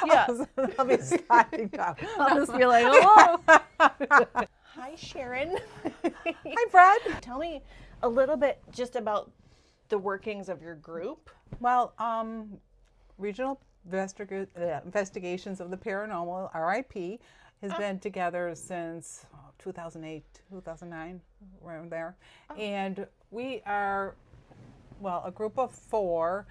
Yeah. I'll be sliding down. I'll just be like, hello. Hi, Sharon. Hi, Brad. Tell me a little bit just about the workings of your group. Well, Regional Investigations of the Paranormal, RIP, has been together since 2008, 2009, around there. And we are, well, a group of 4.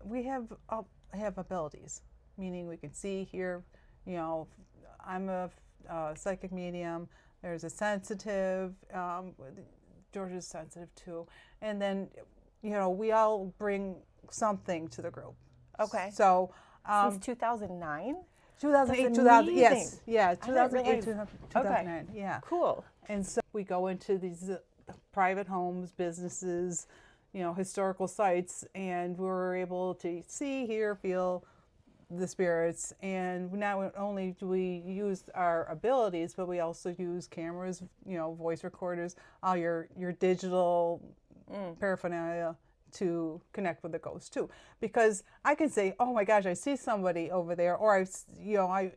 We have abilities, meaning we can see, hear, I'm a psychic medium. There's a sensitive, George is sensitive too. And then, we all bring something to the group. Okay. So, Since 2009? 2008, That's 2000, yes, amazing. yeah, I didn't 2008, realize. 2009, yeah. Cool. And so we go into these private homes, businesses, historical sites, and we're able to see, hear, feel the spirits. And not only do we use our abilities, but we also use cameras, voice recorders, all your digital paraphernalia to connect with the ghost too. Because I can say, oh my gosh, I see somebody over there, or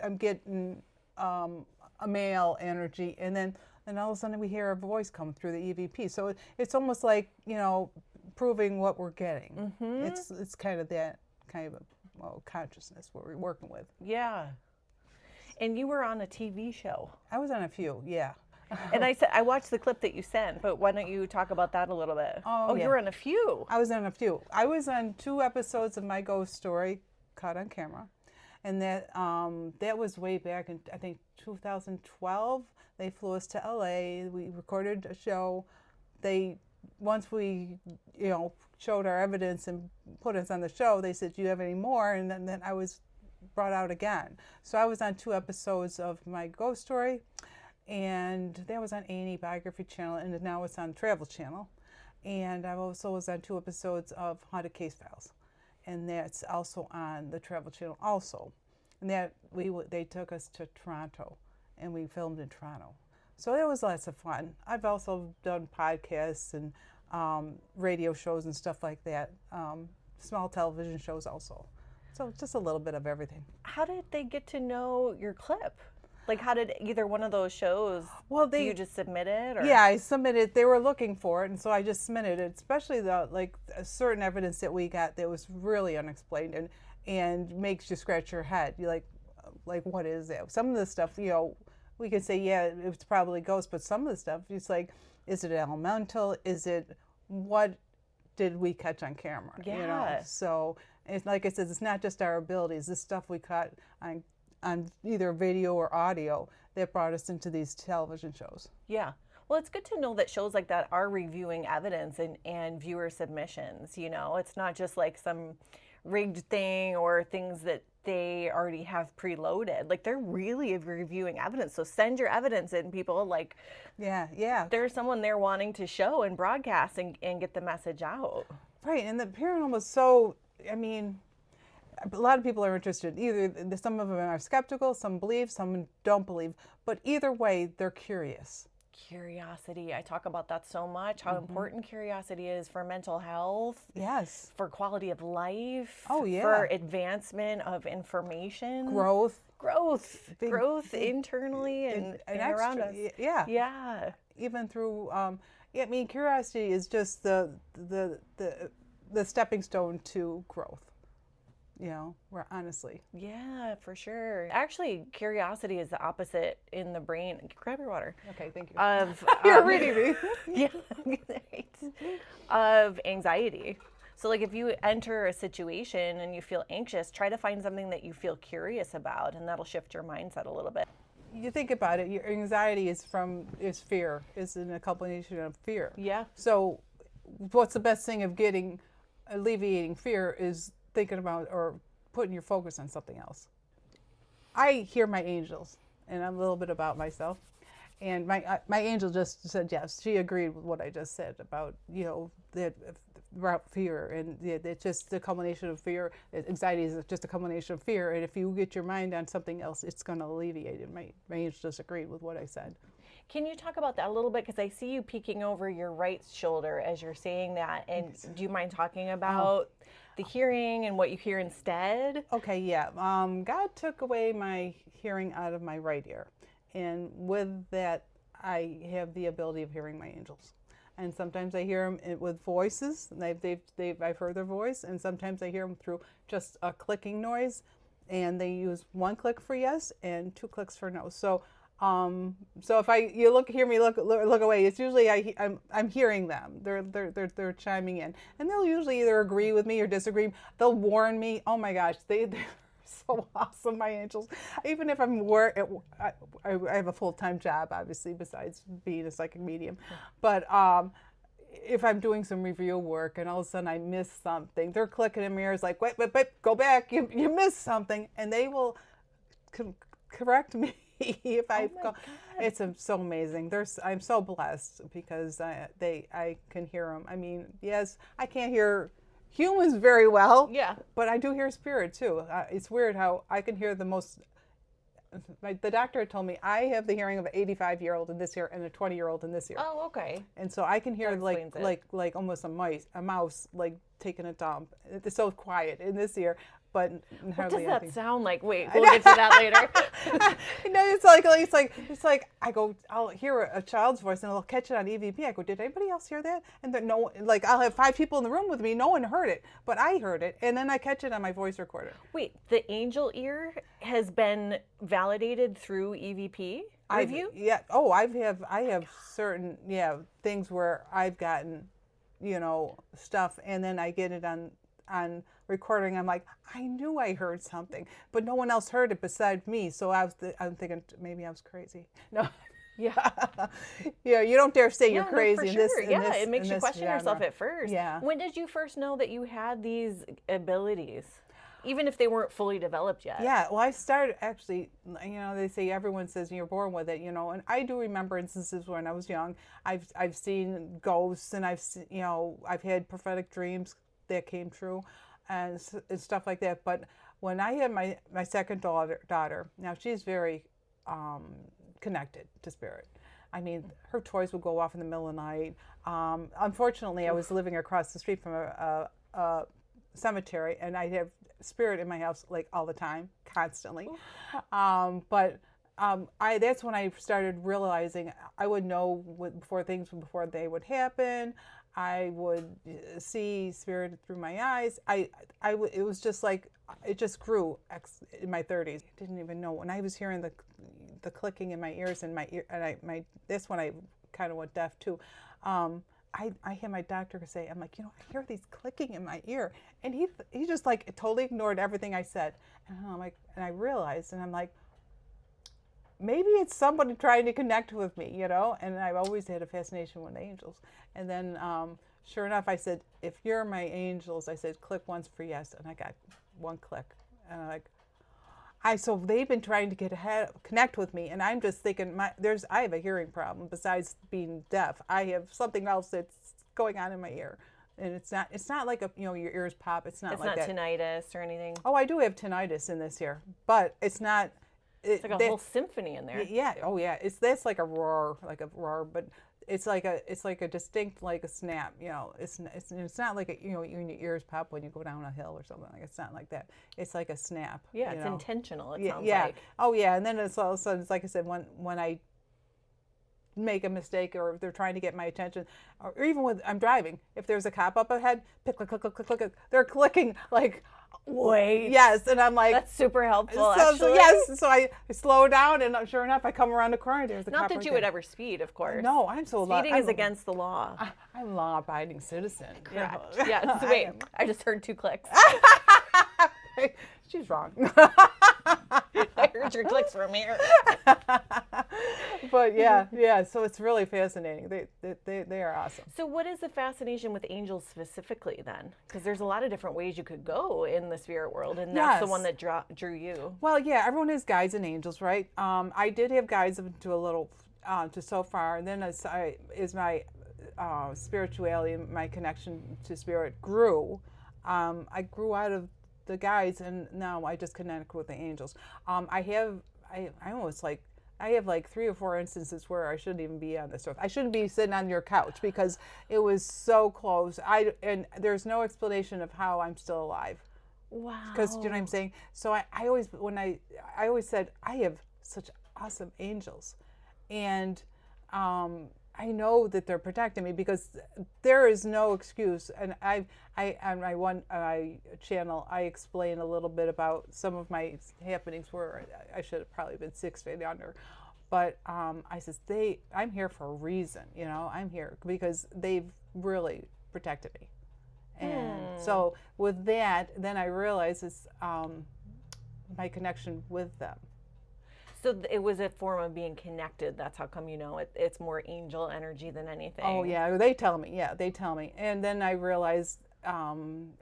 I'm getting a male energy, and then all of a sudden we hear a voice come through the EVP. So it's almost like, proving what we're getting. Mm-hmm. It's kind of that kind of consciousness what we're working with. Yeah. And you were on a TV show. I was on a few, yeah. And I watched the clip that you sent, but why don't you talk about that a little bit? Oh, yeah. You were on a few. I was on a few. I was on 2 episodes of My Ghost Story, caught on camera. And that was way back in, I think, 2012. They flew us to LA. We recorded a show. Once we, showed our evidence and put us on the show, they said, do you have any more? And then I was brought out again. So I was on 2 episodes of My Ghost Story, and that was on A&E Biography Channel, and now it's on Travel Channel. And I also was on 2 episodes of Haunted Case Files, and that's also on the Travel Channel also. And that they took us to Toronto, and we filmed in Toronto. So it was lots of fun. I've also done podcasts and radio shows and stuff like that, small television shows also. So just a little bit of everything. How did they get to know your clip? Like, how did either one of those shows, do you just submit it? Or? Yeah, I submitted. They were looking for it, and so I just submitted it, especially certain evidence that we got that was really unexplained and makes you scratch your head. You're like, what is that? Some of the stuff, we could say, yeah, it's probably ghosts, but some of the stuff, it's like, is it elemental? Is it, what did we catch on camera? Yeah. So, it's like I said, it's not just our abilities. This stuff we caught on either video or audio that brought us into these television shows. Yeah. Well, it's good to know that shows like that are reviewing evidence and viewer submissions. It's not just like some rigged thing or things that they already have preloaded. Like, they're really reviewing evidence. So send your evidence in, people. Like, yeah. There's someone there wanting to show and broadcast and get the message out. Right. And the paranormal is so, a lot of people are interested. Either some of them are skeptical, some believe, some don't believe. But either way, they're curious. Curiosity. I talk about that so much, how important curiosity is for mental health. Yes. For quality of life. Oh, yeah. For advancement of information. Growth internally and around us. Yeah. Yeah. Even through, curiosity is just the stepping stone to growth. We're honestly. Yeah, for sure. Actually, curiosity is the opposite in the brain. Grab your water. Okay, thank you. Of You're reading me. Yeah, right. Of anxiety. So, like, if you enter a situation and you feel anxious, try to find something that you feel curious about, and that'll shift your mindset a little bit. You think about it. Your anxiety is fear. Is a combination of fear. Yeah. So, what's the best thing of alleviating fear is thinking about or putting your focus on something else. I hear my angels, and a little bit about myself. And my angel just said yes. She agreed with what I just said about about fear, and it's just the combination of fear. Anxiety is just a combination of fear, and if you get your mind on something else, it's going to alleviate it. My angel just agreed with what I said. Can you talk about that a little bit? Because I see you peeking over your right shoulder as you're saying that. And do you mind talking about the hearing and what you hear instead? Okay, yeah. God took away my hearing out of my right ear, and with that, I have the ability of hearing my angels. And sometimes I hear them with voices, and I've heard their voice, and sometimes I hear them through just a clicking noise, and they use 1 click for yes and 2 clicks for no. So, so if you hear me look away, it's usually I'm hearing them. They're chiming in, and they'll usually either agree with me or disagree. They'll warn me. Oh my gosh, they're so awesome, my angels. Even if I have a full-time job, obviously, besides being a psychic medium, but if I'm doing some review work and all of a sudden I miss something, they're clicking in my ears like, wait, go back, you missed something, and they will correct me if I've gone. It's so amazing. I'm so blessed because I can hear them. I mean, yes, I can't hear humans very well, Yeah. but I do hear spirit too. It's weird how I can hear the most. The doctor told me I have the hearing of an 85-year-old in this ear and a 20-year-old in this ear. Oh, okay. And so I can hear That explains like almost a mouse like taking a dump. It's so quiet in this ear, but What hardly does that anything. sound like? Wait, we'll get to that later. No, it's like I'll hear a child's voice and I'll catch it on EVP. I go, did anybody else hear that? And then like I'll have 5 people in the room with me. No one heard it, but I heard it, and then I catch it on my voice recorder. Wait, the angel ear has been validated through EVP review? Yeah. Oh, I have certain things where I've gotten stuff, and then I get it on recording. I'm like, I knew I heard something, but no one else heard it besides me. So I'm thinking maybe I was crazy. No. Yeah. Yeah, you don't dare say Yeah, you're no, crazy for in sure. this. in Yeah, this- it makes in you this question yourself genre. at first. Yeah. When did you first know that you had these abilities, even if they weren't fully developed yet? Yeah, well, I started actually, they say everyone says you're born with it, and I do remember instances when I was young. I've seen ghosts, and I've had prophetic dreams that came true, and stuff like that. But when I had my second daughter, now she's very connected to spirit. I mean, her toys would go off in the middle of the night. Unfortunately, I was living across the street from a cemetery, and I'd have spirit in my house like all the time, constantly. But that's when I started realizing I would know before they would happen. I would see spirit through my eyes. It was just like it just grew in my 30s. I didn't even know when I was hearing the clicking in my ears and my ear, and that's when I kind of went deaf too. I had my doctor say, I'm like, I hear these clicking in my ear, and he just like totally ignored everything I said, and I'm like, and I realized, and I'm like, maybe it's somebody trying to connect with me, and I've always had a fascination with angels. And then sure enough, I said, if you're my angels, I said, click once for yes, and I got 1 click, and I'm like, so they've been trying to connect with me, and I'm just thinking, I have a hearing problem besides being deaf. I have something else that's going on in my ear, and it's not like your ears pop. It's not like that. It's not tinnitus or anything. Oh, I do have tinnitus in this ear, but it's not. It's like a whole symphony in there. Yeah. Oh, yeah. That's like a roar, but it's like a distinct like a snap. It's not like your ears pop when you go down a hill or something. Like it's not like that. It's like a snap. Yeah, it's intentional. It sounds yeah. like. Oh, yeah. And then it's all of a sudden, it's like I said, when I make a mistake, or if they're trying to get my attention, or even when I'm driving, if there's a cop up ahead, click, click, click, click, click, click, they're clicking like. Wait. Yes, and I'm like. That's super helpful, so, actually. yes, so I slow down, and sure enough, I come around the corner. There's a Not cop that right you there. would ever speed, of course. No, I'm so. Speeding is against the law. I'm a law-abiding citizen. Correct. Yeah. So wait, I just heard 2 clicks. She's wrong. I heard your clicks from here. But yeah. So it's really fascinating. They are awesome. So what is the fascination with angels specifically then? Because there's a lot of different ways you could go in the spirit world, and that's the one that drew you. Well, yeah, everyone has guides and angels, right? I did have guides up to a little, to so far, and then as my spirituality, my connection to spirit grew, I grew out of the guides, and now I just connect with the angels. I almost like I have like 3 or 4 instances where I shouldn't even be on this earth. I shouldn't be sitting on your couch because it was so close. And there's no explanation of how I'm still alive. Wow. Because you know what I'm saying. So I always I always said I have such awesome angels, and I know that they're protecting me because there is no excuse. And on my one channel, I explain a little bit about some of my happenings where I should have probably been 6 feet under. But I says I'm here for a reason. You know, I'm here because they've really protected me. And so with that, then I realized it's my connection with them. So it was a form of being connected. That's how come it's more angel energy than anything. Oh yeah, they tell me. Yeah, they tell me. And then I realized I'm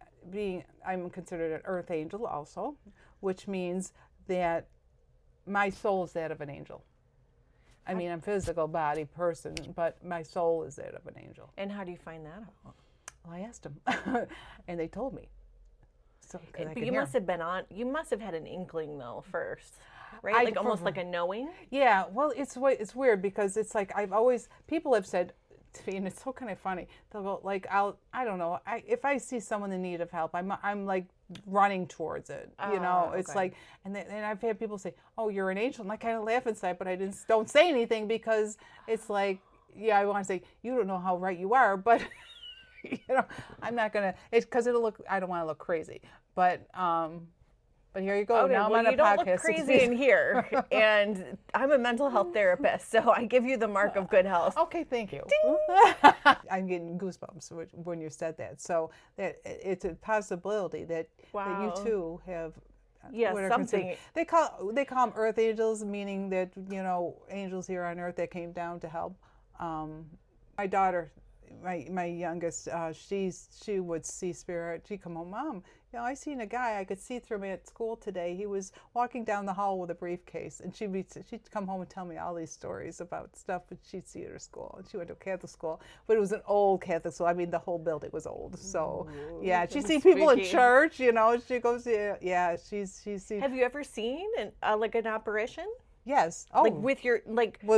considered an earth angel also, which means that my soul is that of an angel. I mean, I'm a physical body person, but my soul is that of an angel. And how do you find that out? Well, I asked them, and they told me. So, but you must have had an inkling though first, right? Like almost like a knowing. Yeah. Well, it's weird because it's like people have said to me, and it's so kind of funny. They'll go like, I don't know. If I see someone in need of help, I'm like running towards it. You know, it's like, and I've had people say, "Oh, you're an angel," and I kind of laugh inside, but I don't say anything because it's like, yeah, I want to say you don't know how right you are, but. You know, I'm not gonna. It's because it'll look. I don't want to look crazy, but here you go. Okay, now well, I'm on a you don't podcast. look crazy in here, and I'm a mental health therapist, so I give you the mark of good health. Okay, thank you. I'm getting goosebumps when you said that. So that it's a possibility that you too have. Yes, something. They call them earth angels, meaning that angels here on earth that came down to help. My daughter. My youngest, she would see spirit. She'd come home, Mom, I seen a guy I could see through me at school today. He was walking down the hall with a briefcase, and she'd come home and tell me all these stories about stuff that she'd see at her school. And she went to a Catholic school, but it was an old Catholic school. I mean, the whole building was old. So yeah, she'd see people in church. She goes, yeah, she's seen. Have you ever seen an apparition? Yes. Oh, with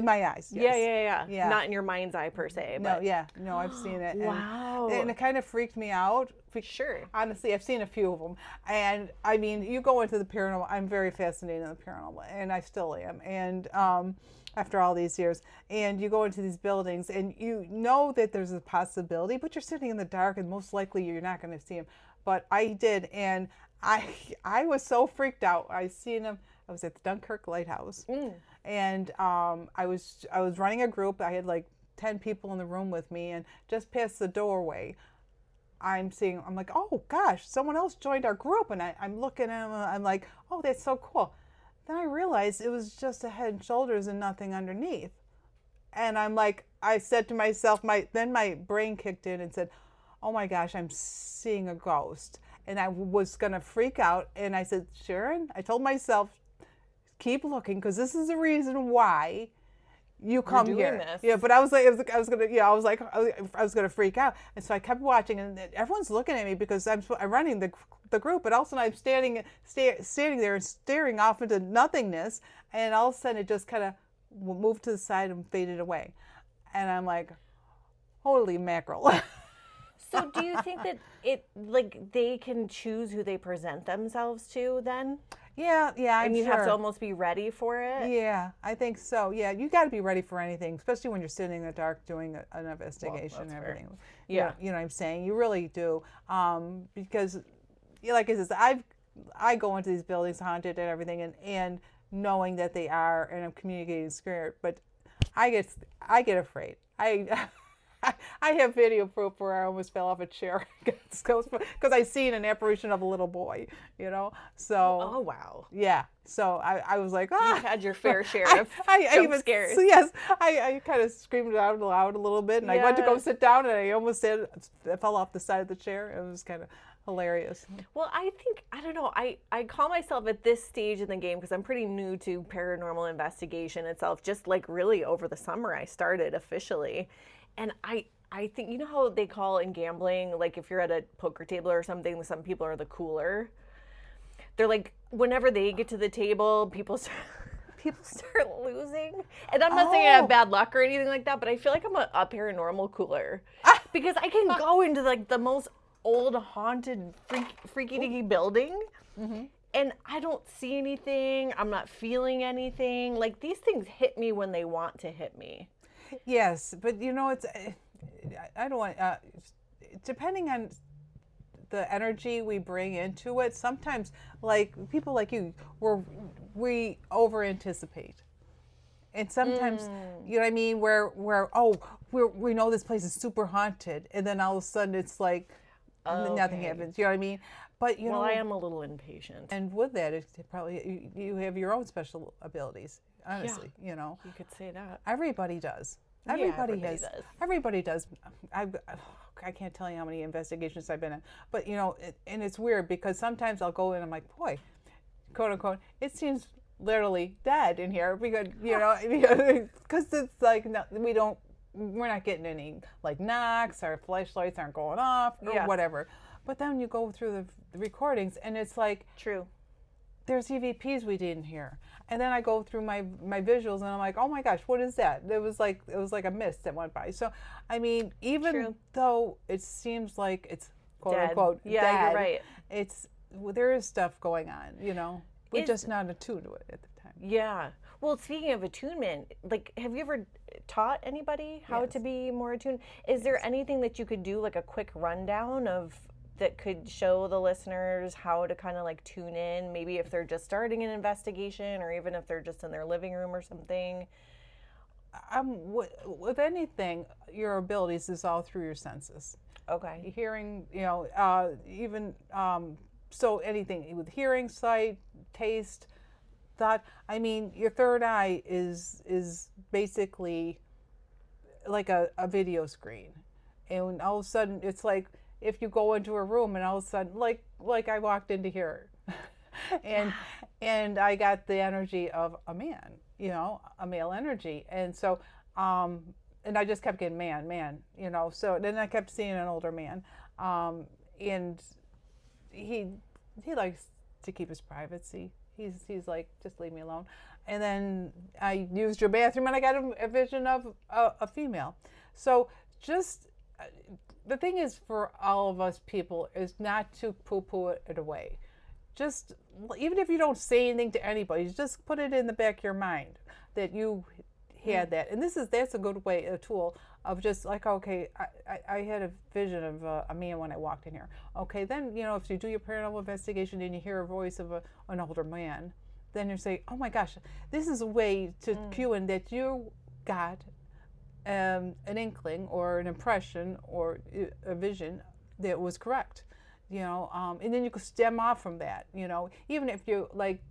my eyes. Yes. Yeah. Not in your mind's eye per se. But... No, I've seen it. Wow. And it kind of freaked me out. Sure. Honestly, I've seen a few of them, and I mean, you go into the paranormal. I'm very fascinated in the paranormal, and I still am. And after all these years, and you go into these buildings, and you know that there's a possibility, but you're sitting in the dark, and most likely you're not going to see them. But I did, and I was so freaked out. I seen them. I was at the Dunkirk Lighthouse, and I was running a group. I had like 10 people in the room with me, and just past the doorway, I'm like, oh gosh, someone else joined our group, and I'm looking at them, I'm like, oh, that's so cool. Then I realized it was just a head and shoulders and nothing underneath, and I'm like, I said to myself, then my brain kicked in and said, oh my gosh, I'm seeing a ghost, and I was gonna freak out, and I said, Sharon, I told myself, keep looking, because this is the reason why you come here. This. Yeah, but I was gonna freak out, and so I kept watching, and everyone's looking at me because I'm running the group, but also I'm standing there and staring off into nothingness, and all of a sudden it just kind of moved to the side and faded away, and I'm like, holy mackerel. So do you think that they can choose who they present themselves to then? Yeah, and you have to almost be ready for it. Yeah, I think so. Yeah, you got to be ready for anything, especially when you're sitting in the dark doing an investigation and everything. Fair. Yeah, you know what I'm saying. You really do, because, like I said, I go into these buildings haunted and everything, and knowing that they are, and I'm communicating spirit, but I get afraid. I have video proof where I almost fell off a chair because I seen an apparition of a little boy, So. Oh wow. Yeah. So I was like, ah. You've had your fair share of jump scares. So yes, I kind of screamed it out loud a little bit, and I went to go sit down, and I almost I fell off the side of the chair. It was kind of hilarious. Well, I don't know. I call myself at this stage in the game, because I'm pretty new to paranormal investigation itself. Just like really over the summer, I started officially. And I think, how they call in gambling, like if you're at a poker table or something, some people are the cooler. They're like, whenever they get to the table, people people start losing. And I'm not saying I have Oh. bad luck or anything like that, but I feel like I'm a paranormal cooler. Because I can go into like the most old haunted freaky deaky building and I don't see anything. I'm not feeling anything. Like these things hit me when they want to hit me. Yes, but you know, it's I don't want depending on the energy we bring into it. Sometimes, like people like you, we over anticipate, and sometimes you know what I mean. We know this place is super haunted, and then all of a sudden it's like nothing happens. You know what I mean? But you know, I am a little impatient. and with that, it's probably you have your own special abilities. Honestly, you know, You could say that. everybody does. everybody Does. does. Everybody does. I can't tell you how many investigations I've been in, but you know, and it's weird because sometimes I'll go in and I'm like, boy, quote unquote, it seems literally dead in here because you know, because it's like we're not getting any like knocks, our flashlights aren't going off or whatever. But then you go through the recordings and it's like, True. there's EVPs we didn't hear. And then I go through my visuals and I'm like, oh my gosh, what is that? It was like a mist that went by. So, I mean, even though it seems like it's quote unquote Yeah, dead, you're right. there is stuff going on, you know. We're just not attuned to it at the time. Yeah. Well, speaking of attunement, like, have you ever taught anybody how to be more attuned? Is there anything that you could do, like a quick rundown of that could show the listeners how to kind of like tune in, maybe if they're just starting an investigation or even if they're just in their living room or something? With anything, your abilities is all through your senses. Okay. Hearing, you know, even so anything with hearing, sight, taste, thought. I mean, your third eye is basically like a video screen, and all of a sudden it's like if you go into a room and all of a sudden like I walked into here and I got the energy of a man, you know, a male energy, and so and I just kept getting man, you know. So then I kept seeing an older man, and he likes to keep his privacy. He's like, just leave me alone. And then I used your bathroom and I got a vision of a female. So just the thing is for all of us people is not to poo-poo it away. Just even if you don't say anything to anybody, just put it in the back of your mind that you had that. And that's a good way, a tool of just like, okay, I had a vision of a man when I walked in here. Okay, then, you know, if you do your paranormal investigation and you hear a voice of an older man, then you say, oh my gosh, this is a way to cue in that you got an inkling or an impression or a vision that was correct, you know, and then you could stem off from that, you know, even if you like,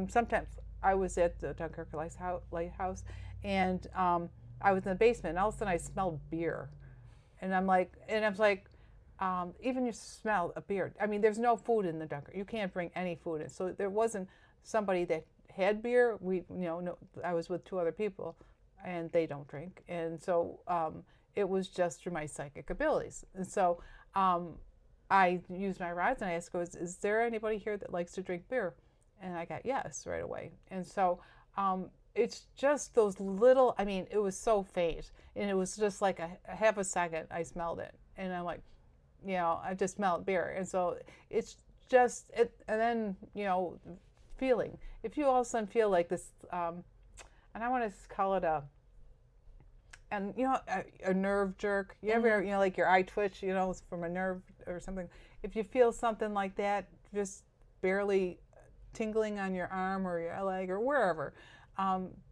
sometimes I was at the Dunkirk Lighthouse and I was in the basement and all of a sudden I smelled beer. And I was like, even you smell a beer. I mean, there's no food in the Dunkirk. You can't bring any food in. So there wasn't somebody that had beer. I was with two other people and they don't drink. And so it was just through my psychic abilities. And so I used my rods and I asked, is there anybody here that likes to drink beer? And I got yes right away. And so it's just those little, I mean, it was so faint. And it was just like a half a second I smelled it. And I'm like, you know, I just smelled beer. And so it's just, and then, you know, feeling. If you all of a sudden feel like this, and I want to call it a nerve jerk. You ever, you know, like your eye twitch, you know, it's from a nerve or something. If you feel something like that, just barely tingling on your arm or your leg or wherever,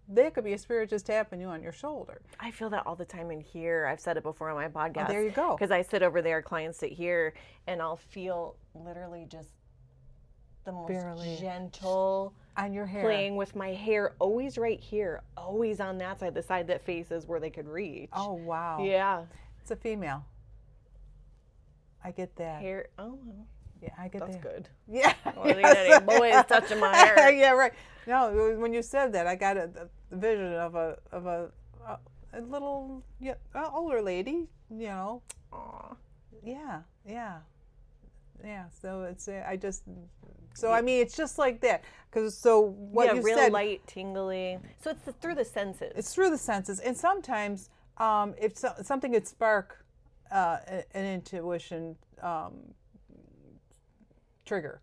that could be a spirit just tapping you on your shoulder. I feel that all the time in here. I've said it before on my podcast. Oh, there you go. Because I sit over there, clients sit here, and I'll feel literally just the most gentle on your hair, playing with my hair, always right here, always on that side, the side that faces where they could reach. Oh wow. Yeah. It's a female. I get that. Hair. Oh. Yeah, I get that. That's good. Yeah. I wasn't getting any boys touching my hair. Yeah, right. No, when you said that, I got a vision of a little older lady. You know. Aww. Yeah. So it's I just So, I mean, it's just like that. Because so what yeah, you real said, light, tingly. So it's through the senses. it's through the senses. And sometimes if something could spark an intuition trigger.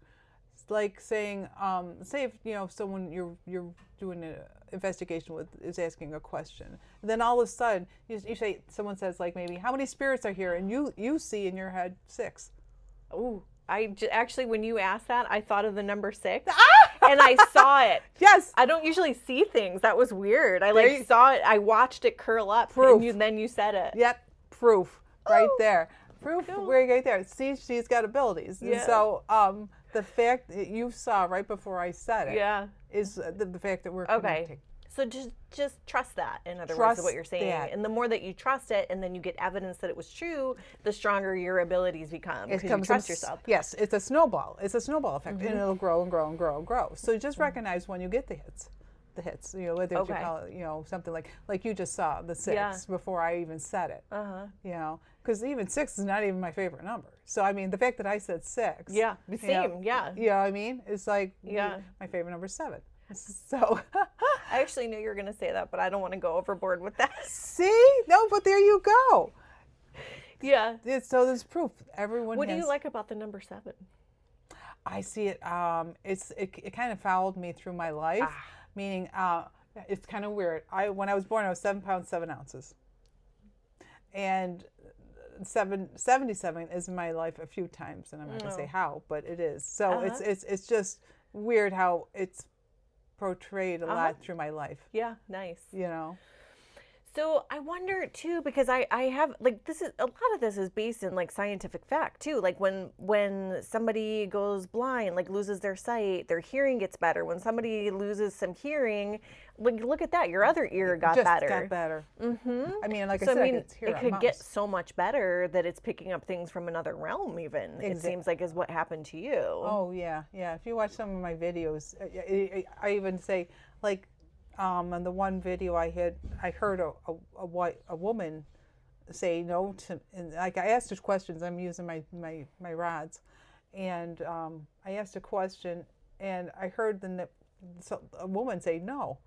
It's like saying, say if, someone you're doing an investigation with is asking a question. Then all of a sudden, you say, someone says like maybe, how many spirits are here? And you see in your head 6. Ooh. Actually, when you asked that, I thought of the number 6, and I saw it. Yes. I don't usually see things. That was weird. I saw it. I watched it curl up. Proof. And then you said it. Yep. Proof. Right there. Proof. Cool. Right there. See, she's got abilities. Yeah. And so the fact that you saw right before I said it is the fact that we're connecting. So just trust that, in other words, of what you're saying. That. And the more that you trust it, and then you get evidence that it was true, the stronger your abilities become, because you trust yourself. Yes, it's a snowball. It's a snowball effect, and it'll grow and grow and grow and grow. So just recognize when you get the hits. Whether you call it, something like you just saw the 6 before I even said it. Because even 6 is not even my favorite number. So I mean, the fact that I said 6. Yeah, same. Yeah. You know what I mean? It's like my favorite number is 7. So I actually knew you were going to say that, but I don't want to go overboard with that. See? No, but there you go. Yeah. So there's proof. Everyone. What do you like about the number 7? I see it. It kind of followed me through my life. Meaning, it's kind of weird. When I was born, I was 7 pounds 7 ounces, and 77 is in my life a few times, and I'm not gonna say how, but it is. So it's just weird how it's portrayed a lot through my life. Yeah, nice. So I wonder too, because I have this is a lot of this is based in scientific fact too. Like when somebody goes blind, loses their sight, their hearing gets better. When somebody loses some hearing, look at that, your other ear got better. Mm-hmm. I mean, like so, I said, it could get so much better that it's picking up things from another realm. Even it seems like is what happened to you. Oh yeah. If you watch some of my videos, I even say on the one video I heard a woman say no to, and I asked her questions. I'm using my rods, and I asked a question, and I heard a woman say no,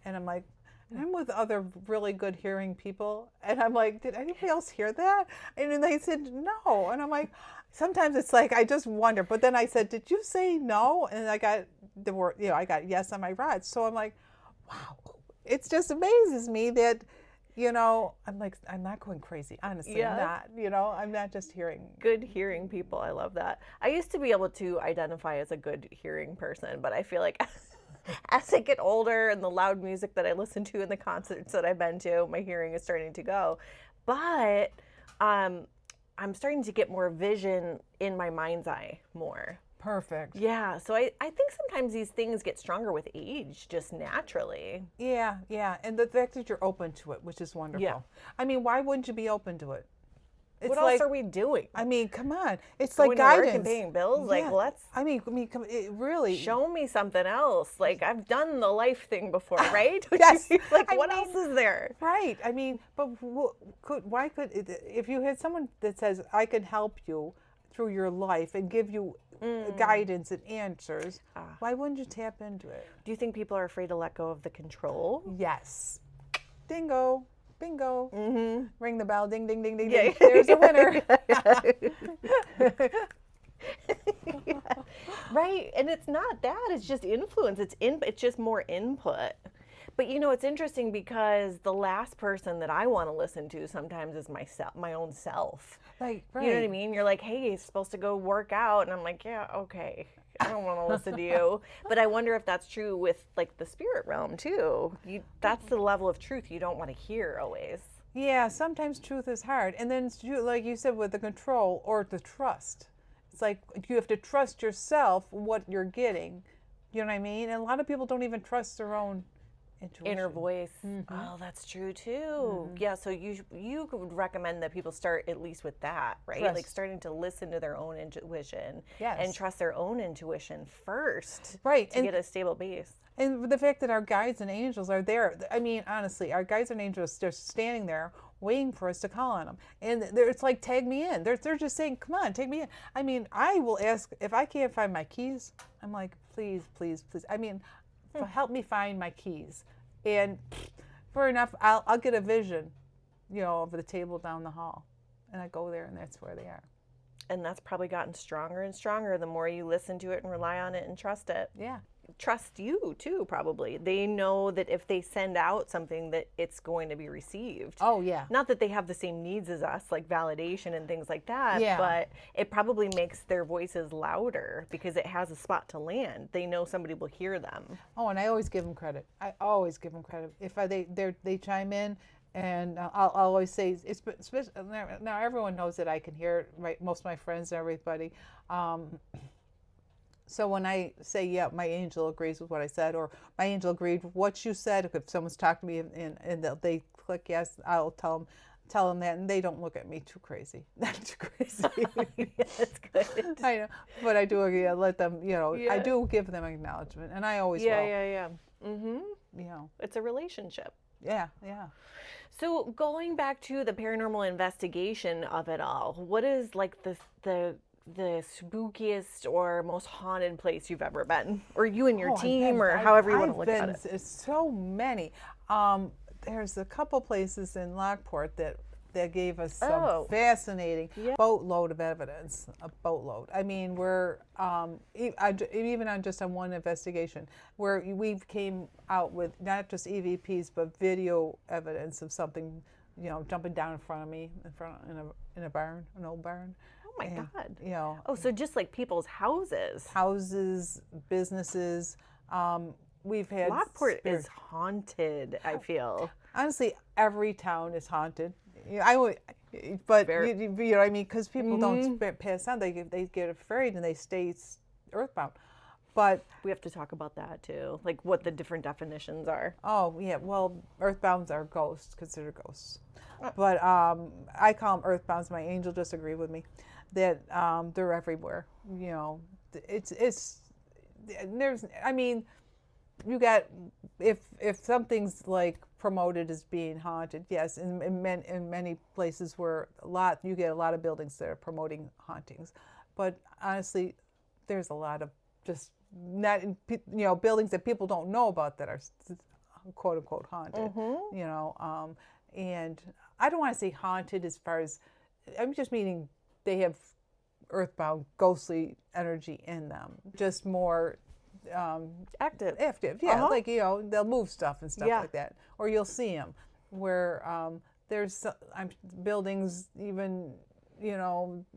and I'm like, and I'm with other really good hearing people, and I'm like, did anybody else hear that? And then they said no, and I'm like, sometimes it's like I just wonder. But then I said, did you say no? And I got the word, I got yes on my rods. So I'm like, wow, it just amazes me that, I'm like, I'm not going crazy. Honestly, I'm not, I'm not just hearing. Good hearing people. I love that. I used to be able to identify as a good hearing person, but I feel like as I get older and the loud music that I listen to in the concerts that I've been to, my hearing is starting to go. But I'm starting to get more vision in my mind's eye more. Perfect. Yeah, so I think sometimes these things get stronger with age, just naturally. Yeah, and the fact that you're open to it, which is wonderful. Yeah. I mean, why wouldn't you be open to it? It's what else are we doing? I mean, come on. It's going like guidance. Work and paying bills. Let's. I mean, it really. Show me something else. I've done the life thing before, right? Yes. What else is there? Right. I mean, but why could if you had someone that says I can help you through your life and give you guidance and answers, why wouldn't you tap into it? Do you think people are afraid to let go of the control? Yes. Dingo. Bingo. Mm-hmm. Ring the bell. Ding, ding, ding, ding, ding. There's a winner. Right. And it's not that. It's just influence. It's just more input. But it's interesting because the last person that I want to listen to sometimes is my own self. Right. You know what I mean? You're like, hey, you're supposed to go work out. And I'm like, yeah, okay. I don't want to listen to you. But I wonder if that's true with the spirit realm too. That's the level of truth you don't want to hear always. Yeah, sometimes truth is hard. And then, like you said, with the control or the trust. It's like you have to trust yourself, what you're getting. You know what I mean? And a lot of people don't even trust their own intuition. Inner voice. Mm-hmm. Oh, that's true too. Mm-hmm. Yeah, so you would recommend that people start at least with that, right? Trust. Starting to listen to their own intuition. Yes. And trust their own intuition first. Right. To get a stable base. And the fact that our guides and angels are there. I mean, honestly, our guides and angels, they're standing there waiting for us to call on them. And it's like, tag me in. They're just saying, come on, take me in. I mean, I will ask, if I can't find my keys, I'm like, please, please, please. I mean, help me find my keys. And fair enough, I'll get a vision, of the table down the hall. And I go there, and that's where they are. And that's probably gotten stronger and stronger the more you listen to it and rely on it and trust it. Yeah. Trust you too, probably. They know that if they send out something that it's going to be received. Oh, yeah. Not that they have the same needs as us, like validation and things like that, Yeah. but it probably makes their voices louder because it has a spot to land. They know somebody will hear them. Oh, and I always give them credit. I always give them credit. If they chime in, and I'll always say, especially, now everyone knows that I can hear, right? Most of my friends and everybody. So when I say, yeah, my angel agrees with what I said, or my angel agreed with what you said, if someone's talked to me and they click yes, I'll tell them that, and they don't look at me too crazy. Not too crazy. Yeah, that's good. I know, but I do let them, Yeah. I do give them acknowledgement, and I always will. Yeah. Mm-hmm. It's a relationship. Yeah. So going back to the paranormal investigation of it all, what is like the spookiest or most haunted place you've ever been, or you and your team, or however you want to look at it? It's so many. There's a couple places in Lockport that gave us some fascinating boatload of evidence. A boatload. I mean, we're even on one investigation where we came out with not just EVPs but video evidence of something, jumping down in front of me in a barn, an old barn. Oh my God. Oh, so just like people's houses, businesses. We've had Lockport is haunted. I feel honestly every town is haunted. I would, but you know what I mean, because people don't pass on. They get afraid and they stay earthbound. But we have to talk about that too, like what the different definitions are. Oh yeah, well, earthbounds are ghosts, considered ghosts. But I call them earthbounds. My angel just agreed with me that they're everywhere. You got, if something's like promoted as being haunted, yes, in many places where you get a lot of buildings that are promoting hauntings, but honestly, there's a lot of just not buildings that people don't know about that are quote unquote haunted. And I don't want to say haunted as far as, I'm just meaning they have earthbound ghostly energy in them, just more active, yeah. Like they'll move stuff and stuff like that, or you'll see them where there's buildings, even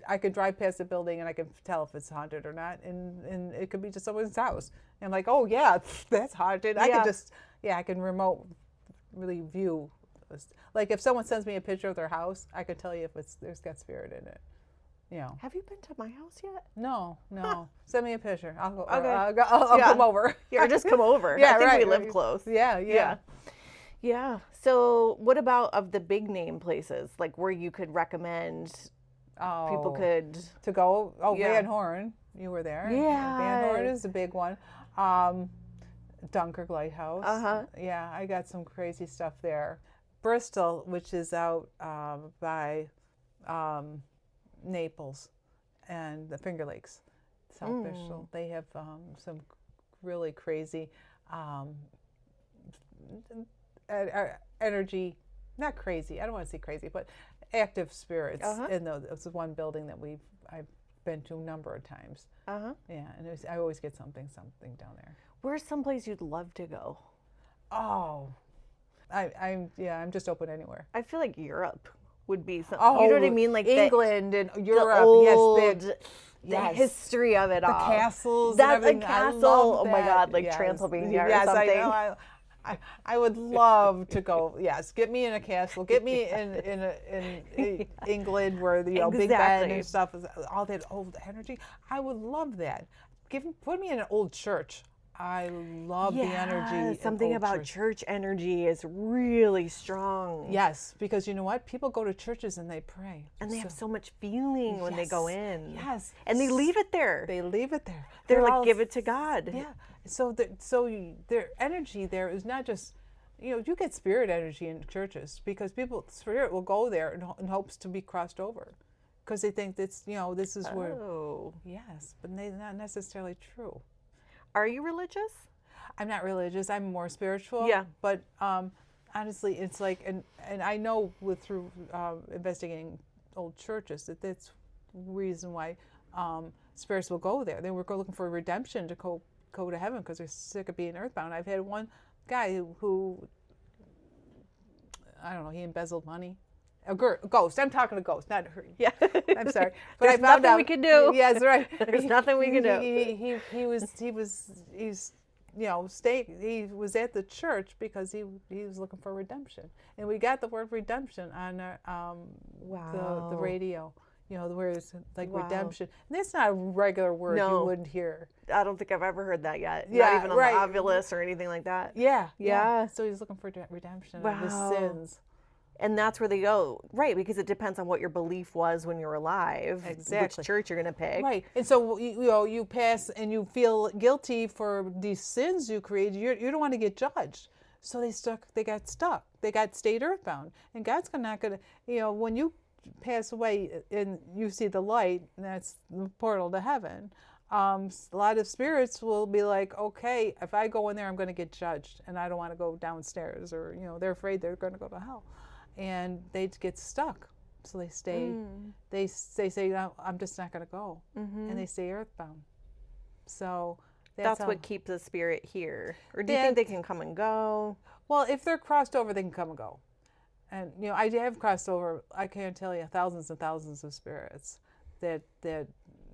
I could drive past a building and I can tell if it's haunted or not, and it could be just someone's house, and like, oh yeah, that's haunted. I can remote really view, like if someone sends me a picture of their house, I could tell you if there's got spirit in it. Have you been to my house yet? No. Send me a picture. I'll go. Okay. I'll come over. Yeah, just come over. Yeah, I think right. We live close. Yeah. So what about of the big name places, like where you could recommend people could to go? Oh, Van Horn. You were there. Yeah. Van Horn is a big one. Dunkirk Lighthouse. Yeah, I got some crazy stuff there. Bristol, which is out by Naples and the Finger Lakes, South Bristol. They have some really crazy energy, not crazy, I don't want to say crazy, but active spirits in it's one building that I've been to a number of times. Yeah, and I always get something down there. Where's someplace you'd love to go? Oh, I'm just open anywhere. I feel like Europe would be something. You know what I mean? Like England and Europe. The history of it all. The castles. That's and a castle. Oh my God, like yes. Transylvania or yes, something. I know. I would love to go. Yes, get me in a castle. Get me in England where Big Ben and stuff is all that old energy. I would love that. Put me in an old church. I love the energy. Something about church energy is really strong. Yes, because you know what? People go to churches and they pray. And they have so much feeling when they go in. Yes. And they leave it there. They're like, give it to God. Yeah. So their energy there is not just you get spirit energy in churches because spirit will go there in hopes to be crossed over because they think that's, this is where, Oh. yes, but they're not necessarily true. Are you religious? I'm not religious. I'm more spiritual. Yeah. But honestly, it's like, and I know through investigating old churches that's the reason why spirits will go there. They were looking for redemption to go to heaven because they're sick of being earthbound. I've had one guy who I don't know, he embezzled money. A ghost. I'm talking to ghost, not her. Yeah. I'm sorry. But there's nothing we can do. Yes, right. There's nothing we can do. He was he was at the church because he was looking for redemption, and we got the word redemption on the radio. Where it's like redemption. And that's not a regular word you wouldn't hear. I don't think I've ever heard that yet. Yeah, Not even on right. the Ovilus or anything like that. Yeah. So he's looking for redemption of his sins. And that's where they go, right? Because it depends on what your belief was when you were alive. Exactly. Which church you're going to pick. Right. And so you pass and you feel guilty for these sins you created. You don't want to get judged. So they got stuck. They got stayed earthbound. And God's not going to, when you pass away and you see the light, and that's the portal to heaven. A lot of spirits will be like, okay, if I go in there, I'm going to get judged, and I don't want to go downstairs, or they're afraid they're going to go to hell, and they get stuck, so they stay. They say, no, I'm just not going to go, and they stay earthbound. So that's what keeps the spirit here. Or do you think they can come and go? Well, if they're crossed over, they can come and go. And I have crossed over. I can't tell you thousands and thousands of spirits that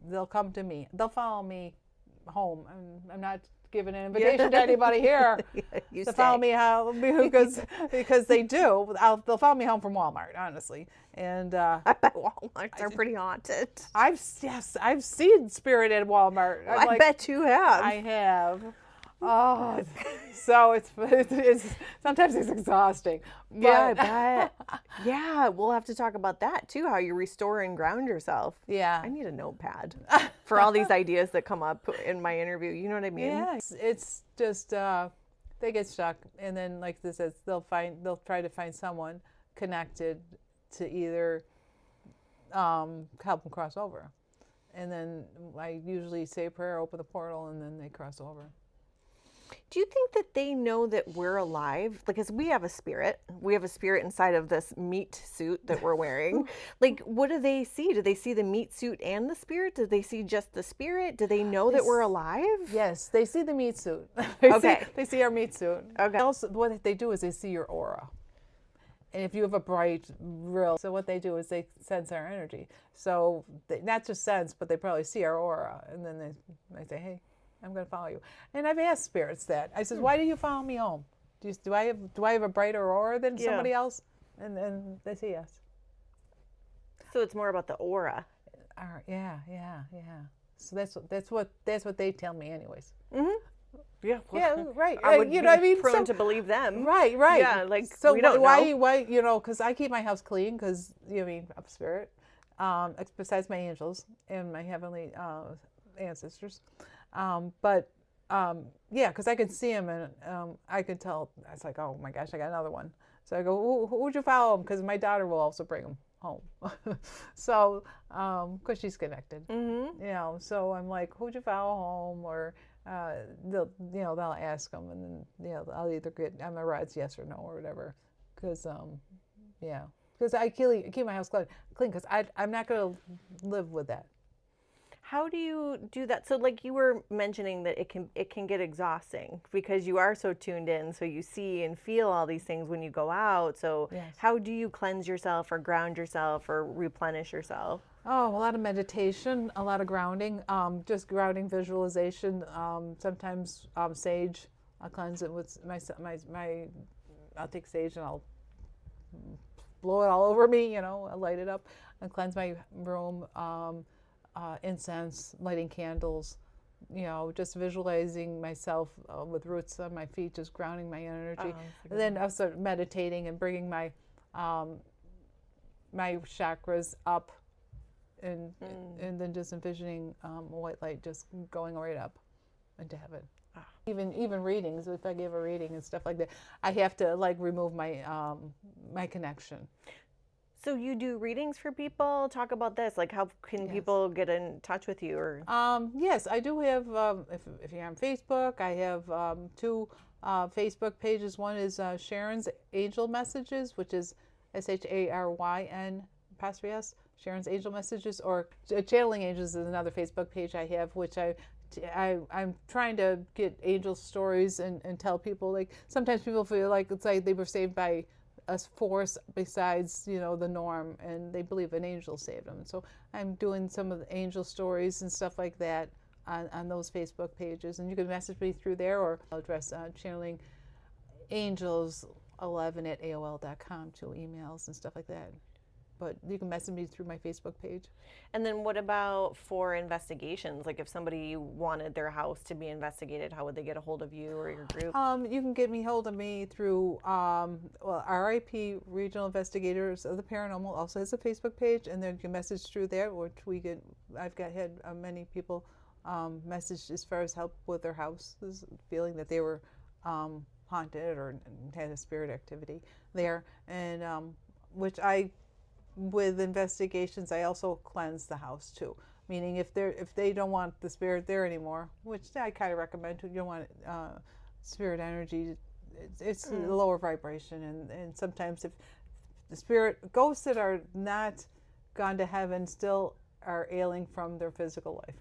they'll come to me. They'll follow me home. I'm not giving an invitation to anybody here to follow me home because they do. They'll follow me home from Walmart, honestly. And I bet Walmarts are pretty haunted. I've seen spirit at Walmart. I bet you have. I have. Oh, so it's sometimes it's exhausting. But. Yeah, I bet. Yeah, we'll have to talk about that too. How you restore and ground yourself. Yeah, I need a notepad for all these ideas that come up in my interview. You know what I mean? Yeah, it's just they get stuck, and then like this says, they'll try to find someone connected to either help them cross over, and then I usually say a prayer, open the portal, and then they cross over. Do you think that they know that we're alive? Because we have a spirit. We have a spirit inside of this meat suit that we're wearing. Like, what do they see? Do they see the meat suit and the spirit? Do they see just the spirit? Do they know that we're alive? Yes, they see the meat suit. They see our meat suit. Okay. Also, what they do is they see your aura. And if you have a bright, so what they do is they sense our energy. So they not just sense, but they probably see our aura. And then they say, hey, I'm going to follow you. And I've asked spirits that. I said, why do you follow me home? Do I have a brighter aura than somebody else? And then they say yes. So it's more about the aura. Yeah. So that's what they tell me, anyways. Yeah. Yeah. Right. I would be prone so, to believe them. Right. Yeah. Like, so we don't know. Why? Because I keep my house clean. Because I'm a spirit. Besides my angels and my heavenly ancestors. Because I could see him and I could tell. I was like, oh my gosh, I got another one. So I go, who would you follow him? Because my daughter will also bring him home. So, because she's connected, So I'm like, who'd you follow home? Or they'll ask them, and then I'll either get on my rides yes or no or whatever. Because because I keep my house clean because I'm not going to live with that. How do you do that? So like you were mentioning that it can get exhausting because you are so tuned in, so you see and feel all these things when you go out. So how do you cleanse yourself or ground yourself or replenish yourself? Oh, a lot of meditation, a lot of grounding, just grounding visualization. Sometimes sage. I'll cleanse it with my. I'll take sage and I'll blow it all over me. I'll light it up and cleanse my room. Incense, lighting candles, just visualizing myself with roots on my feet, just grounding my energy. And then also meditating and bringing my my chakras up, and then just envisioning white light just going right up, into heaven. Even readings, if I give a reading and stuff like that, I have to like remove my my connection. So you do readings for people? Talk about this. Like, how can people get in touch with you? Or Yes, I do have. If you're on Facebook, I have two Facebook pages. One is Sharon's Angel Messages, which is SHARYN apostrophe S. Sharon's Angel Messages, or Channeling Angels is another Facebook page I have, which I'm trying to get angel stories and tell people. Like sometimes people feel like it's like they were saved by a force besides, you know, the norm, and they believe an angel saved them. So I'm doing some of the angel stories and stuff like that on those Facebook pages, and you can message me through there, or address channelingangels11@aol.com to emails and stuff like that. But you can message me through my Facebook page. And then what about for investigations? Like if somebody wanted their house to be investigated, how would they get a hold of you or your group? You can get me hold of me through RIP Regional Investigators of the Paranormal also has a Facebook page, and then you can message through there, which I've had many people message as far as help with their houses, feeling that they were haunted or had a spirit activity there, and which with investigations, I also cleanse the house too. Meaning, if they don't want the spirit there anymore, which I kind of recommend, you don't want spirit energy. It's a lower vibration, and sometimes if the spirit ghosts that are not gone to heaven still are ailing from their physical life.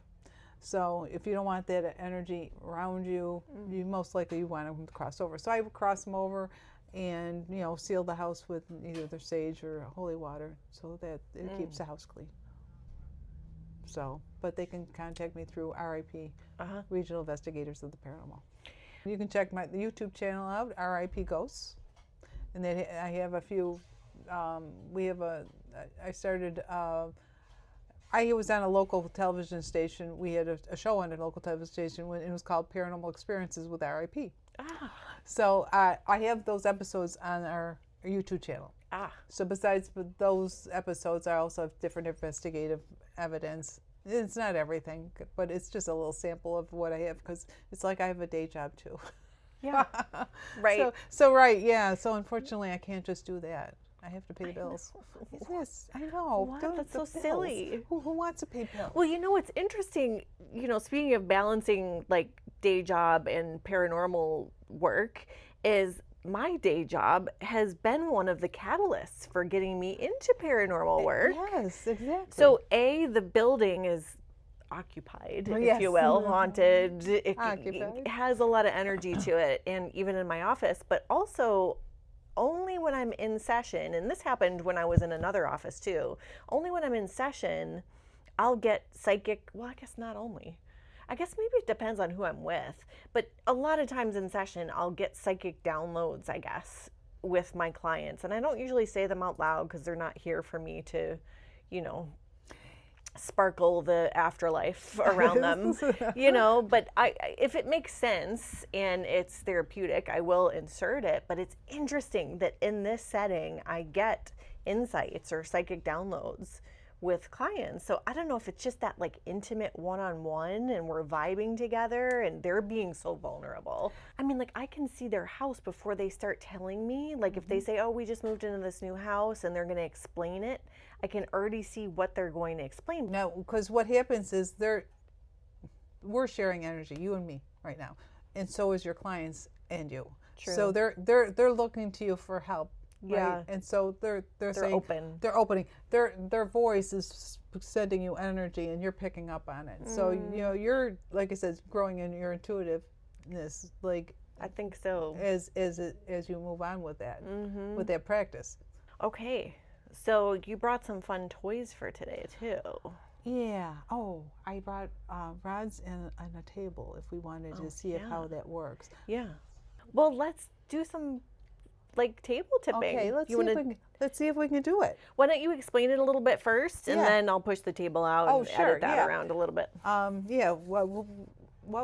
So if you don't want that energy around you, you most likely want them to cross over. So I would cross them over, and seal the house with either sage or holy water, so that it keeps the house clean. So, but they can contact me through RIP Regional Investigators of the Paranormal. You can check the YouTube channel out, RIP Ghosts, and then I have a few. I was on a local television station. We had a show on a local television station when it was called Paranormal Experiences with RIP. So I have those episodes on our YouTube channel. So besides those episodes, I also have different investigative evidence. It's not everything, but it's just a little sample of what I have, because it's like I have a day job too. Yeah. Right. So right, yeah. So unfortunately, I can't just do that. I have to pay the bills. Yes, I know. What? That's so silly. Who wants to pay bills? Well, it's interesting, speaking of balancing like day job and paranormal work, is my day job has been one of the catalysts for getting me into paranormal work. Yes, exactly. So the building is occupied, if you will, haunted. It has a lot of energy to it, and even in my office, but also only when I'm in session, and this happened when I was in another office too, only when I'm in session, I'll get psychic, well, I guess not only. I guess maybe it depends on who I'm with, but a lot of times in session, I'll get psychic downloads, I guess, with my clients. And I don't usually say them out loud because they're not here for me to, sparkle the afterlife around them, but if it makes sense and it's therapeutic, I will insert it. But it's interesting that in this setting, I get insights or psychic downloads with clients. So I don't know if it's just that like intimate one-on-one and we're vibing together and they're being so vulnerable. I mean, like I can see their house before they start telling me. Like if they say, oh, we just moved into this new house, and they're going to explain it, I can already see what they're going to explain. No, because what happens is we're sharing energy, you and me right now, and so is your clients and you. True. So they're looking to you for help. Yeah. Right? And so they're saying, open. They're opening. Their voice is sending you energy, and you're picking up on it. So you're, like I said, growing in your intuitiveness. Like I think so. As you move on with that, with that practice. Okay. So you brought some fun toys for today too. Yeah. Oh, I brought rods and a table if we wanted to see how that works. Yeah. Well, let's do some like table tipping. Okay, let's see if we can do it. Why don't you explain it a little bit first, and then I'll push the table out and edit that around a little bit. Yeah. What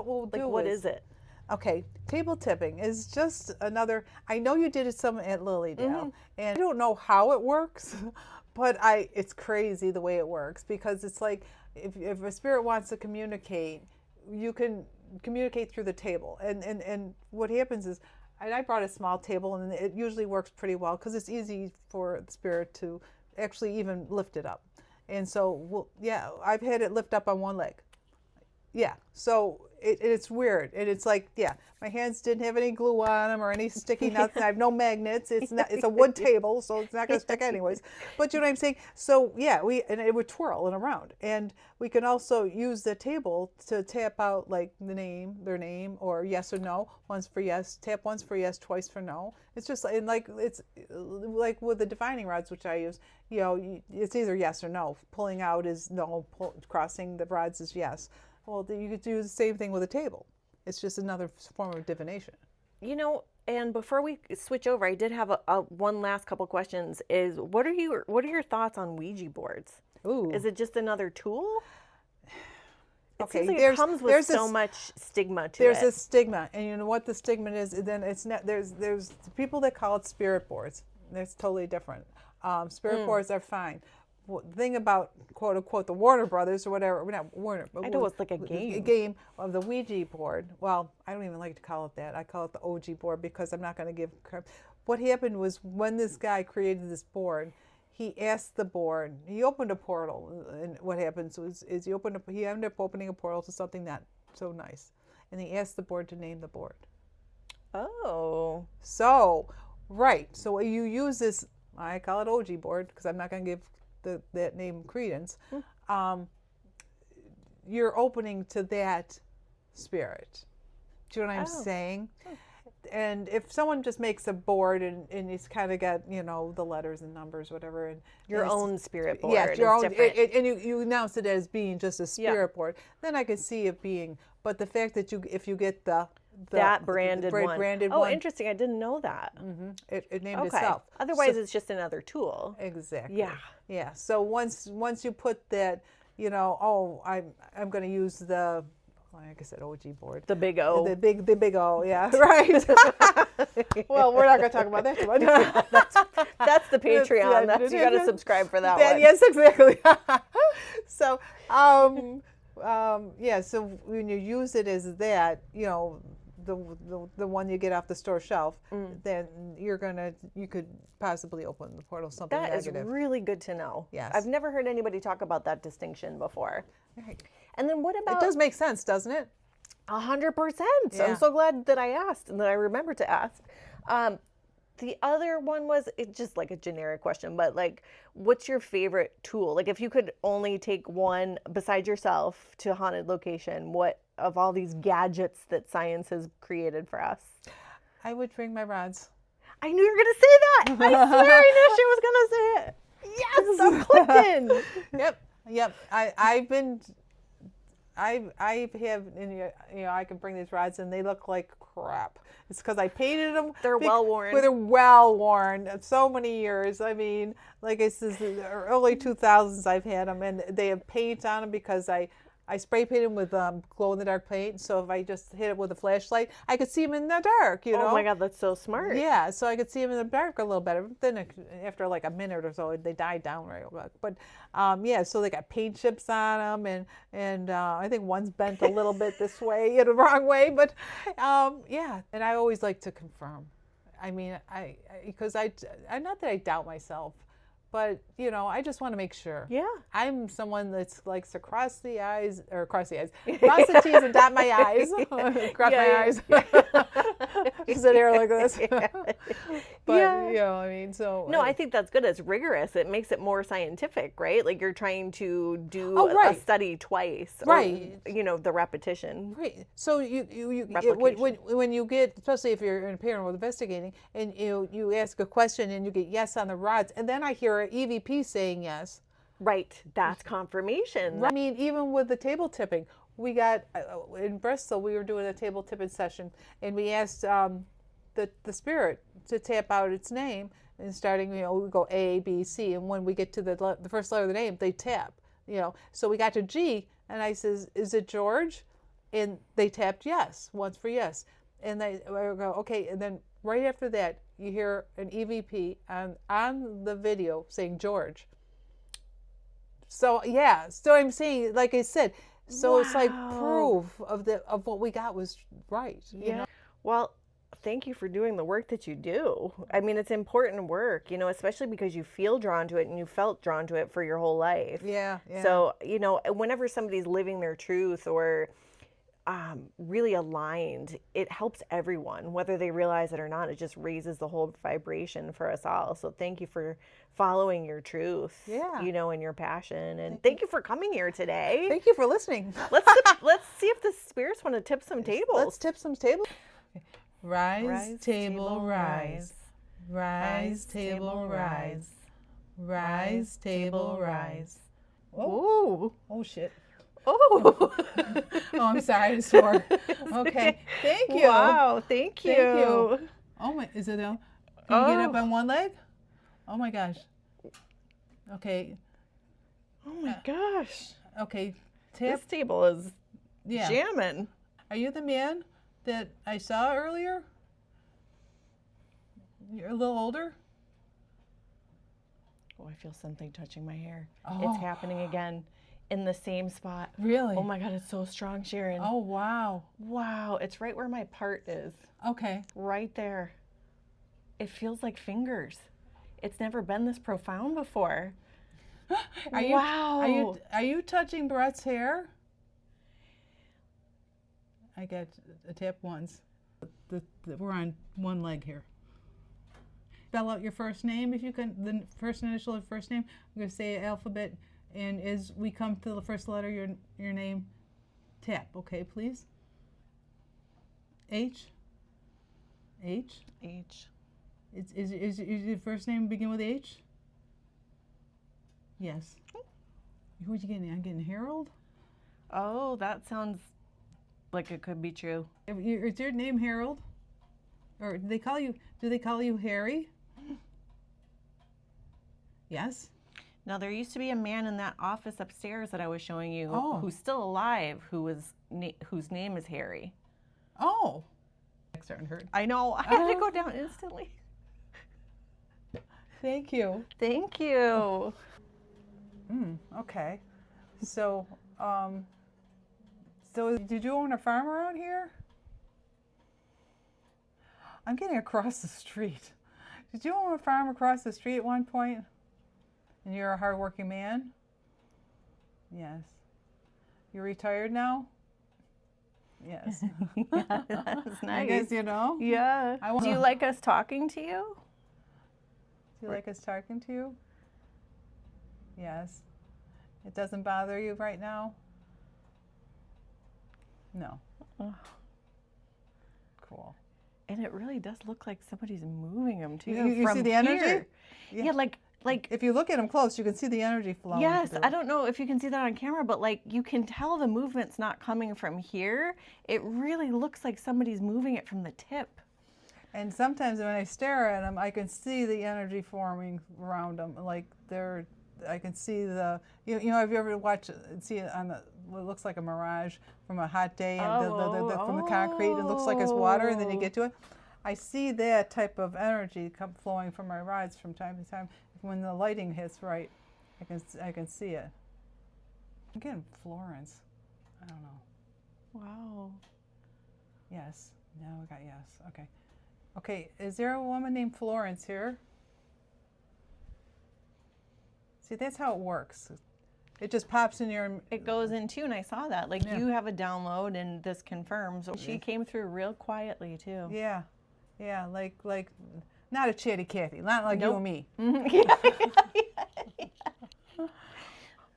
we'll do what is it? Okay, table tipping is just another. I know you did it some at Lilydale, and I don't know how it works, but it's crazy the way it works, because it's like if a spirit wants to communicate, you can communicate through the table. And what happens is, and I brought a small table, and it usually works pretty well because it's easy for the spirit to actually even lift it up. And so, yeah, I've had it lift up on one leg. Yeah, so it's weird, and it's like, yeah, my hands didn't have any glue on them or any sticky nothing. I have no magnets. It's a wood table, so it's not going to stick anyways. But you know what I'm saying? So yeah, and it would twirl and around, and we can also use the table to tap out like their name, or yes or no. Once for yes, tap once for yes, twice for no. It's just and like it's like with the divining rods, which I use. You know, it's either yes or no. Pulling out is no. Crossing the rods is yes. Well, you could do the same thing with a table. It's just another form of divination. You know, and before we switch over, I did have a one last couple questions. Is what are your thoughts on Ouija boards? Ooh. Is it just another tool? It Okay, seems like it comes with so much stigma to it. There's a stigma, and you know what the stigma is. Then it's not. There's people that call it spirit boards. That's totally different. Spirit boards are fine. The thing about quote unquote the Warner Brothers or whatever, not Warner, but I know it's like a game of the Ouija board. Well, I don't even like to call it that. I call it the OG board because I'm not going to give credit. What happened was when this guy created this board, he asked the board. He opened a portal, and what happens is he ended up opening a portal to something not so nice, and he asked the board to name the board. Oh, so right. So you use this. I call it OG board because I'm not going to give that name credence. You're opening to that spirit. Do you know what I'm saying? And if someone just makes a board and it's kind of got, you know, the letters and numbers, whatever, and your own spirit board, yeah, your own, different. and you announce it as being just a spirit board, then I could see it being. But the fact that if you get that branded one. Branded oh, one. interesting. I didn't know that. Mm-hmm. It named itself. Otherwise, it's just another tool. Exactly. Yeah. Yeah. So once you put that, you know, oh, I'm going to use the, like I said, OG board. The big O. The big O. Yeah. Right. Well, we're not going to talk about that too much. That's the Patreon. You got to subscribe for that one. Yes, exactly. So, yeah. So when you use it as that, you know, the one you get off the store shelf, then you could possibly open the portal something negative. That is really good to know. Yes. I've never heard anybody talk about that distinction before. Right. And then what about? It does make sense, doesn't it? 100%. Yeah. I'm so glad that I asked and that I remembered to ask. The other one was just like a generic question, but like, what's your favorite tool? Like, if you could only take one besides yourself to a haunted location, what of all these gadgets that science has created for us? I would bring my rods. I knew you were gonna say that. I swear I knew she was gonna say it. Yes, I'm clicking. Yep. I have, you know, I can bring these rods and they look like crap. It's because I painted them. They're well worn. They're well worn. So many years. I mean, like I said, the early 2000s I've had them, and they have paint on them because I spray paint them with glow-in-the-dark paint. So if I just hit it with a flashlight, I could see them in the dark, you know. Oh my God, that's so smart. Yeah, so I could see them in the dark a little better. Then after like a minute or so, they died down right away. But yeah, so they got paint chips on them, and I think one's bent a little bit this way, in the wrong way. But yeah, and I always like to confirm. I mean, because I not that I doubt myself, but, you know, I just want to make sure. Yeah. I'm someone that likes to cross the T's and dot my I's. Cross my eyes. Just sit here like this. But, you know, I mean, so. No, I think that's good. It's rigorous. It makes it more scientific, right? Like you're trying to do a study twice. Right. Or, you know, the repetition. Right. So when you get, especially if you're in paranormal investigating, and you ask a question and you get yes on the rods, and then I hear an EVP saying yes. Right. That's confirmation. I mean, even with the table tipping, we got, in Bristol, we were doing a table tipping session, and we asked the spirit to tap out its name, and starting, you know, we go A, B, C, and when we get to the first letter of the name, they tap, you know. So we got to G, and I says, is it George? And they tapped yes, once for yes. And I go, okay, and then right after that, you hear an EVP on the video saying George. So, yeah, so I'm saying, like I said, So it's like Wow. proof of what we got was right. You Yeah. know? Well, thank you for doing the work that you do. I mean, it's important work, especially because you feel drawn to it and you felt drawn to it for your whole life. Yeah, yeah. So, whenever somebody's living their truth or really aligned, it helps everyone, whether they realize it or not. It just raises the whole vibration for us all. So thank you for following your truth, Yeah. And your passion. And thank you for coming here today. Thank you for listening. Let's see if the spirits want to tip some tables. Let's tip some tables. Rise, Rise, table, table, rise. Rise, table, rise. Rise, table, rise. Ooh. Oh, shit. Oh. Oh, I'm sorry, I swore. Okay, thank you. Wow, thank you. Thank you. Oh my, is it down? Can you get up on one leg? Oh my gosh. Okay. Oh my gosh. Okay. Tap. This table is Yeah. jamming. Are you the man that I saw earlier? You're a little older? Oh, I feel something touching my hair. Oh. It's happening again in the same spot. Really? Oh my God, it's so strong, Sharon. Oh, wow. Wow, it's right where my part is. Okay. Right there. It feels like fingers. It's never been this profound before. Wow. Are you touching Brett's hair? I got a tap once. We're on one leg here. Spell out your first name if you can, the first initial of first name. I'm going to say alphabet, and as we come to the first letter, your name, tap. Okay, please. H. H. H. Is your first name begin with H? Yes. Who'd you getting? I'm getting Harold. Oh, that sounds like it could be true. Is your name Harold? Or do they call you Harry? Yes. Now, there used to be a man in that office upstairs that I was showing you who's still alive, whose name is Harry. Oh. Starting to hurt. I know. I had to go down instantly. Thank you. Thank you. Okay. So, did you own a farm around here? I'm getting across the street. Did you own a farm across the street at one point? And you're a hardworking man? Yes. You're retired now? Yes. Yeah, that's nice. I guess you know. Yeah. Do you like us talking to you? Do you like us talking to you? Yes. It doesn't bother you right now? No. Cool. And it really does look like somebody's moving them too. You from see the energy? here. Yeah, like if you look at them close, you can see the energy flowing. yes, through. I don't know if you can see that on camera, but like you can tell the movement's not coming from here. It really looks like somebody's moving it from the tip. And sometimes when I stare at them, I can see the energy forming around them. Like I can see the, have you ever see it on what looks like a mirage from a hot day and from the concrete, it looks like it's water, and then you get to it. I see that type of energy flowing from my rides from time to time. When the lighting hits right, I can see it. Again, Florence. I don't know. Wow. Yes. Now we got yes. Okay. Okay. Is there a woman named Florence here? See, that's how it works. It just pops in your. It goes in too, and I saw that. Like you have a download, and this confirms. She came through real quietly too. Yeah. Yeah. Like not a chatty Cathy. Not like you and me.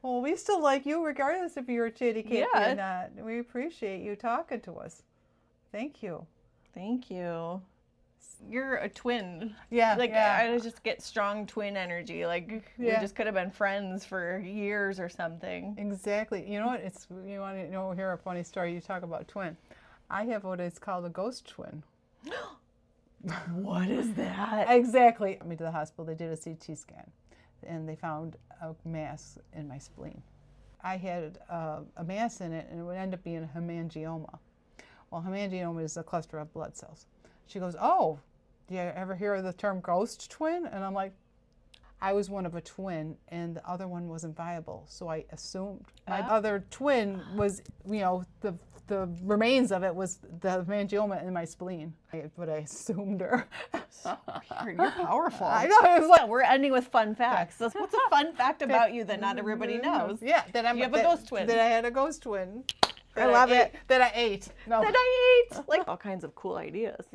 Well, we still like you regardless if you're a chatty Cathy or not. We appreciate you talking to us. Thank you. Thank you. You're a twin. Yeah. Like yeah. I just get strong twin energy. Like we just could have been friends for years or something. Exactly. You know what? You want to hear a funny story? You talk about twin. I have what is called a ghost twin. What is that? Exactly. Took me to the hospital. They did a CT scan, and they found a mass in my spleen. I had a mass in it, and it would end up being a hemangioma. Well, hemangioma is a cluster of blood cells. She goes, "Oh, do you ever hear of the term ghost twin?" And I'm like, I was one of a twin, and the other one wasn't viable. So I assumed my other twin was, you know, the remains of it was the hemangioma in my spleen. But I assumed her. You're powerful. I know. It was like, We're ending with fun facts. So what's a fun fact about you that not everybody knows? yeah, that You have a ghost twin. That I had a ghost twin. I love it. That I ate. No. That I ate. Like all kinds of cool ideas.